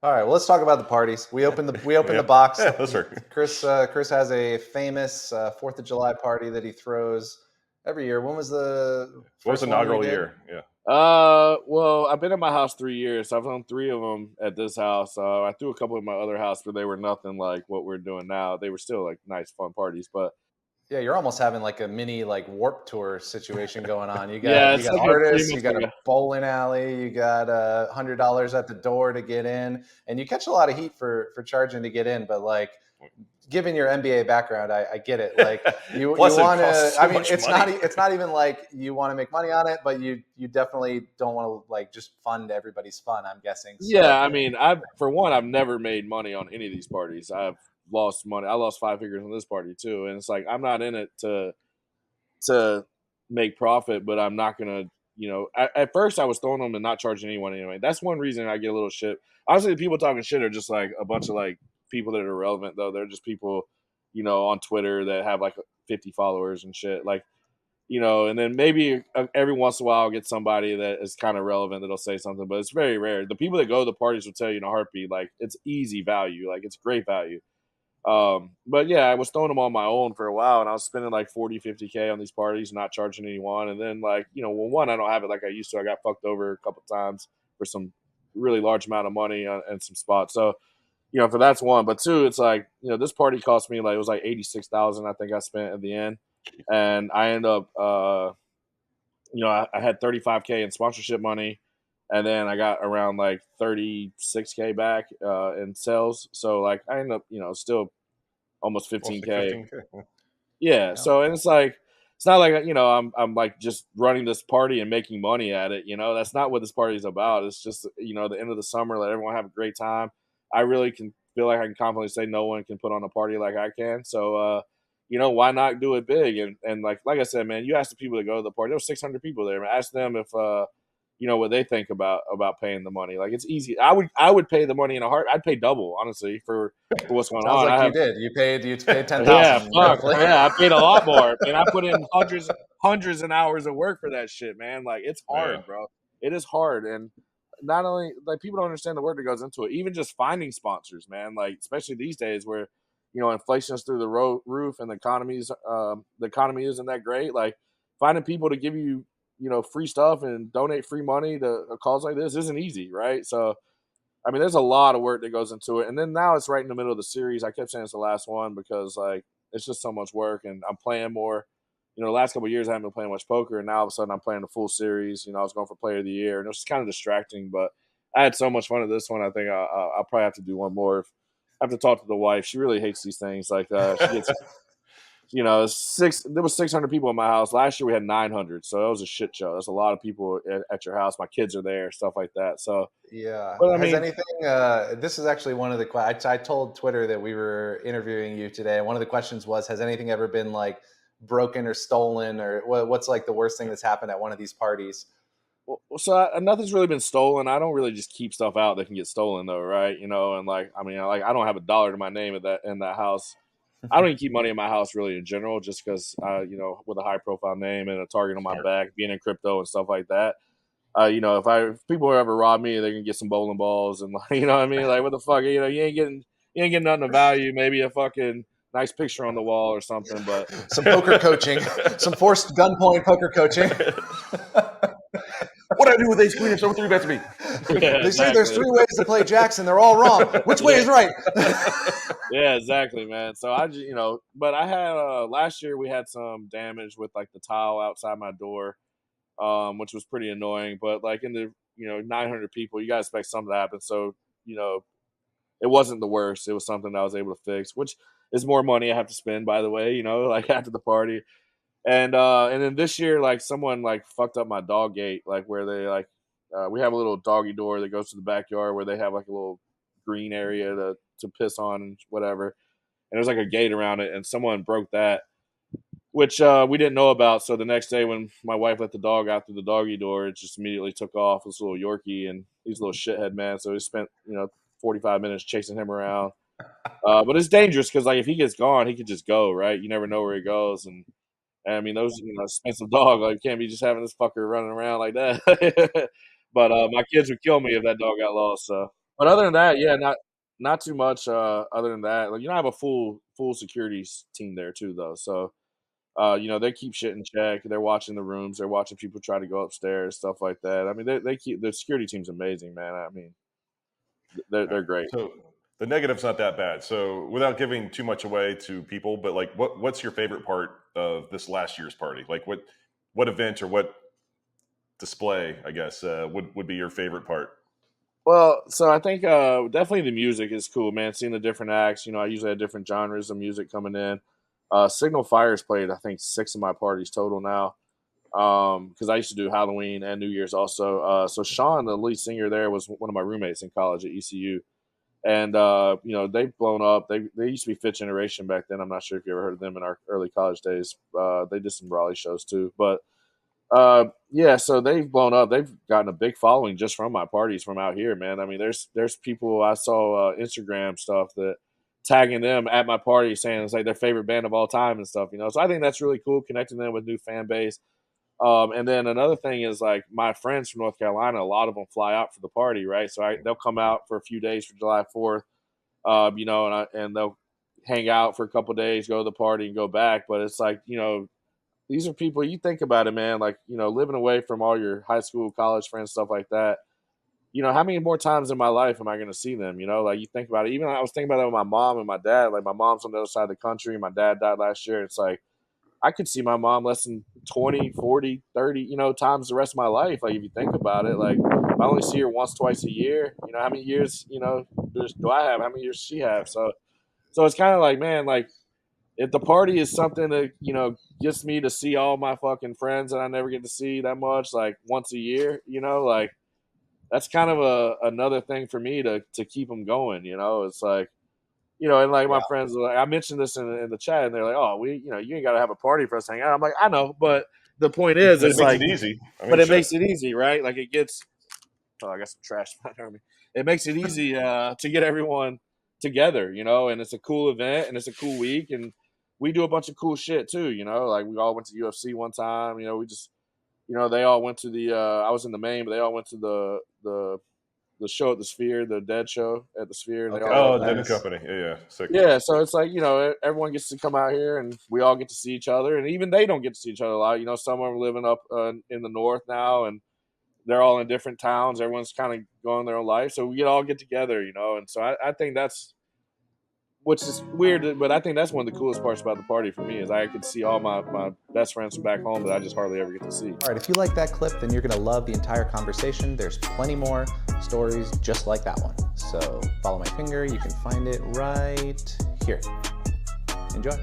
All right, well, let's talk about the parties. We opened the box. Yeah, that's right. Chris has a famous 4th of July party that he throws every year. When was the What was first one we inaugural did? year? Yeah. Well, I've been at my house 3 years. So I've done three of them at this house. I threw a couple at my other house, but they were nothing like what we're doing now. They were still like nice, fun parties. But Yeah, you're almost having like a mini like Warp Tour situation going on. You got yeah, you it's got like a pretty artists, much you got like a a bowling alley, you got $100 at the door to get in, and you catch a lot of heat for charging to get in. But like, given your NBA background, I get it. Like you Plus, it want to. costs so I mean, much it's money. not even like you want to make money on it, but you definitely don't want to like just fund everybody's fun. I'm guessing. So yeah. I mean, I've never made money on any of these parties. I've lost money. I lost five figures on this party too, and it's like I'm not in it to make profit, but I'm not gonna. At first I was throwing them and not charging anyone anyway. That's one reason I get a little shit. Honestly, the people talking shit are just like a bunch of like people that are irrelevant though. They're just people, on Twitter that have like 50 followers and shit. Like, and then maybe every once in a while I'll get somebody that is kind of relevant that'll say something, but it's very rare. The people that go to the parties will tell you in a heartbeat, like it's easy value, like it's great value. But yeah, I was throwing them on my own for a while and I was spending like 40, 50K on these parties, not charging anyone. And then like, well, one, I don't have it like I used to. I got fucked over a couple times for some really large amount of money and some spots. So, for that's one, but two, it's like, this party cost me like, it was like 86,000. I think I spent at the end and I end up, I had 35K in sponsorship money and then I got around like 36K back, in sales. So like I ended up, still almost Almost like 15K. 15K. Yeah. yeah. So and it's like it's not like I'm like just running this party and making money at it. That's not what this party is about. It's just the end of the summer, let everyone have a great time. I really can feel like I can confidently say no one can put on a party like I can. So why not do it big? And like I said, man, you ask the people that go to the party. There was 600 people there. Man. Ask them if what they think about paying the money. Like it's easy. I would pay the money in a heart. I'd pay double honestly for what's going Sounds on. like I you have did. You paid yeah, 10,000 fuck. roughly. Yeah, I paid a lot more, and I put in hundreds and hours of work for that shit, man. Like it's Yeah. hard, bro. It is hard, and not only like people don't understand the work that goes into it. Even just finding sponsors, man. Like especially these days where inflation is through the roof and the economy isn't that great. Like finding people to give you free stuff and donate free money to a cause like this isn't easy, right? So I mean, there's a lot of work that goes into it. And then now it's right in the middle of the series. I kept saying it's the last one because like it's just so much work and I'm playing more. The last couple of years I haven't been playing much poker, and now all of a sudden I'm playing the full series. I was going for Player of the Year, and it was kind of distracting. But I had so much fun at this one. I think I'll probably have to do one more. I have to talk to the wife. She really hates these things. Like she gets there was 600 people in my house last year. We had 900, so that was a shit show. There's a lot of people at your house. My kids are there, stuff like that. So, Yeah. but I Has mean, anything? This is actually one of the. I told Twitter that we were interviewing you today, and one of the questions was, "Has anything ever been like broken or stolen, or what's like the worst thing that's happened at one of these parties?" so nothing's really been stolen. I don't really just keep stuff out that can get stolen, though, right? And like, I mean, like I don't have a dollar to my name in that house. I don't even keep money in my house really in general, just because with a high profile name and a target on my Smart. back, being in crypto and stuff like that. If people ever rob me, they can get some bowling balls and like, what I mean? Like, what the fuck? You ain't getting nothing of value. Maybe a fucking nice picture on the wall or something. But Some poker coaching, some forced gunpoint poker coaching. What do I do with ace queen if someone three bets me? yeah, They say there's exactly. 3 ways to play Jackson. They're all wrong. Which way Yeah, is right? yeah, exactly, man. So I just, but I had last year we had some damage with like the tile outside my door, which was pretty annoying. But like in the 900 people, you gotta expect something to happen. So you know it wasn't the worst. It was something I was able to fix, which is more money I have to spend, by the way, like after the party. And then this year, like someone like fucked up my dog gate, like where they like we have a little doggy door that goes to the backyard where they have like a little green area to piss on and whatever. And there's like a gate around it, and someone broke that, which we didn't know about. So the next day, when my wife let the dog out through the doggy door, it just immediately took off. This little Yorkie, and he's a little shithead man. So we spent 45 minutes chasing him around. But it's dangerous because like if he gets gone, he could just go, right. You never know where he goes, and I mean those expensive dog, like you can't be just having this fucker running around like that. But my kids would kill me if that dog got lost. So But other than that, yeah, not too much. Other than that, like, I have a full security team there too, though. So they keep shit in check. They're watching the rooms. They're watching people try to go upstairs, stuff like that. I mean, they keep the security team's amazing, man. I mean, All they're right. great. So the negative's not that bad. So without giving too much away to people, but like, what's your favorite part of this last year's party? Like, what event or what display, I guess, would be your favorite part? Well, so I think definitely the music is cool, man. Seeing the different acts. I usually have different genres of music coming in. Signal Fire's played, I think, 6 of my parties total now. Because I used to do Halloween and New Year's also. So Sean, the lead singer there, was one of my roommates in college at ECU, and they've blown up. They used to be Fifth Generation back then. I'm not sure if you ever heard of them in our early college days. They did some Raleigh shows too, but yeah, so they've blown up. They've gotten a big following just from my parties from out here, man. I mean, there's people I saw Instagram stuff that tagging them at my party saying it's like their favorite band of all time and stuff. So I think that's really cool, connecting them with new fan base. And then another thing is like my friends from North Carolina, a lot of them fly out for the party, right? So they'll come out for a few days for July 4th, and they'll hang out for a couple of days, go to the party, and go back. But it's like these are people, you think about it, man, like, living away from all your high school, college friends, stuff like that. How many more times in my life am I going to see them? Like you think about it. Even I was thinking about it with my mom and my dad. Like my mom's on the other side of the country. My dad died last year. It's like, I could see my mom less than 20, 40, 30, times the rest of my life. Like if you think about it, like if I only see her once, twice a year, how many years, do I have? How many years does she have? So it's kind of like, man, like if the party is something that, gets me to see all my fucking friends that I never get to see that much, like once a year, like that's kind of another thing for me to keep them going. It's like, and like my Yeah. friends, like I mentioned this in the chat, and they're like, "Oh, you ain't got to have a party for us to hang out." I'm like, I know, but the point is, But it it's makes it like, easy. I but mean, it shit. makes it easy, right? Like it gets. Oh, I got some trash behind me. It makes it easy to get everyone together, and it's a cool event and it's a cool week, and we do a bunch of cool shit too, Like we all went to UFC one time, we just, they all went to the. I was in the main, but they all went to the show at the Sphere, the Dead show at the Sphere, and they Okay. all love Oh, Dead that. and Nice. Company. Yeah, yeah. Sick. Yeah, so it's like, everyone gets to come out here and we all get to see each other, and even they don't get to see each other a lot. Some of them are living up in the north now, and they're all in different towns. Everyone's kind of going their own life, so we all get together, and so I think that's, which is weird, but I think that's one of the coolest parts about the party for me is I could see all my best friends from back home that I just hardly ever get to see. All right, if you like that clip, then you're going to love the entire conversation. There's plenty more stories just like that one. So follow my finger. You can find it right here. Enjoy.